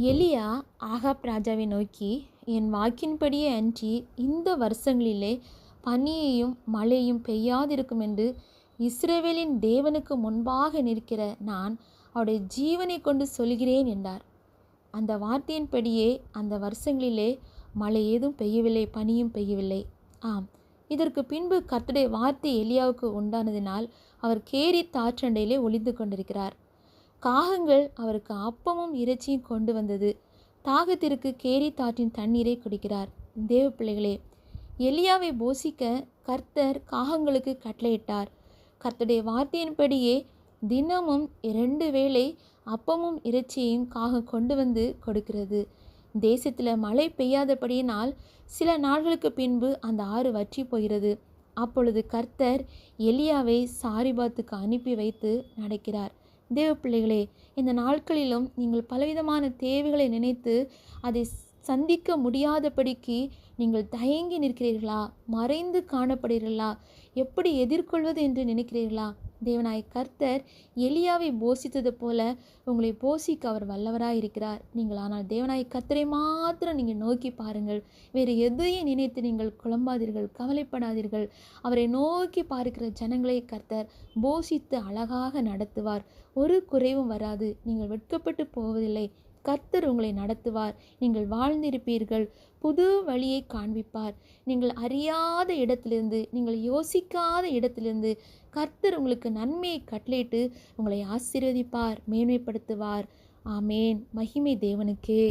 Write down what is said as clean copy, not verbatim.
எலியா ஆகாப் ராஜாவை நோக்கி, என் வாக்கின்படியே அன்றி இந்த வருஷங்களிலே பனியையும் மழையும் பெய்யாதிருக்கும் என்று இஸ்ரவேலின் தேவனுக்கு முன்பாக நிற்கிற நான் அவருடைய ஜீவனை கொண்டு சொல்கிறேன் என்றார். அந்த வார்த்தையின்படியே அந்த வருஷங்களிலே மழை ஏதும் பெய்யவில்லை, பனியும் பெய்யவில்லை. ஆம், இதற்கு பின்பு கர்த்தருடைய வார்த்தை எலியாவுக்கு உண்டானதினால் அவர் கேரித் ஆற்றண்டையிலே ஒளிந்து கொண்டிருக்கிறார். காகங்கள் அவருக்கு அப்பமும் இறைச்சியும் கொண்டு வந்தது. தாகத்திற்கு கேரித் ஆற்றின் தண்ணீரை குடிக்கிறார். தேவ பிள்ளைகளே, எலியாவை போஷிக்க கர்த்தர் காகங்களுக்கு கட்டளையிட்டார். கர்த்தருடைய வார்த்தையின்படியே தினமும் 2 வேளை அப்பமும் இறைச்சியையும் காகம் கொண்டு வந்து கொடுக்கிறது. தேசத்தில் மழை பெய்யாதபடியினால் சில நாட்களுக்கு பின்பு அந்த ஆறு வற்றி போகிறது. அப்பொழுது கர்த்தர் எலியாவை சாரிபாத்துக்கு அனுப்பி வைத்து நடக்கிறார். தேவ பிள்ளைகளே, இந்த நாட்களிலும் நீங்கள் பலவிதமான தேவைகளை நினைத்து அதை சந்திக்க முடியாதபடிக்கு நீங்கள் தயங்கி நிற்கிறீர்களா? மறைந்து காணப்படுகிறீர்களா? எப்படி எதிர்கொள்வது என்று நினைக்கிறீர்களா? தேவனாய் கர்த்தர் எலியாவை போஷித்தது போல உங்களை போஷிக்க அவர் வல்லவராய் இருக்கிறார். நீங்கள் ஆனால் தேவனாய் கர்த்தரை மாத்திரம் நீங்கள் நோக்கி பாருங்கள். வேறு எதையும் நினைத்து நீங்கள் குழம்பாதீர்கள், கவலைப்படாதீர்கள். அவரை நோக்கி பார்க்கிற ஜனங்களை கர்த்தர் போஷித்து அழகாக நடத்துவார். ஒரு குறைவும் வராது. நீங்கள் வெட்கப்பட்டு போவதில்லை. கர்த்தர் உங்களை நடத்துவார். நீங்கள் வாழ்ந்திருப்பீர்கள். புது வழியை காண்பிப்பார். நீங்கள் அறியாத இடத்திலிருந்து, நீங்கள் யோசிக்காத இடத்திலிருந்து கர்த்தர் உங்களுக்கு நன்மையை கட்டளையிட்டு உங்களை ஆசீர்வதிப்பார், மேன்மைப்படுத்துவார். ஆமேன். மகிமை தேவனுக்கே.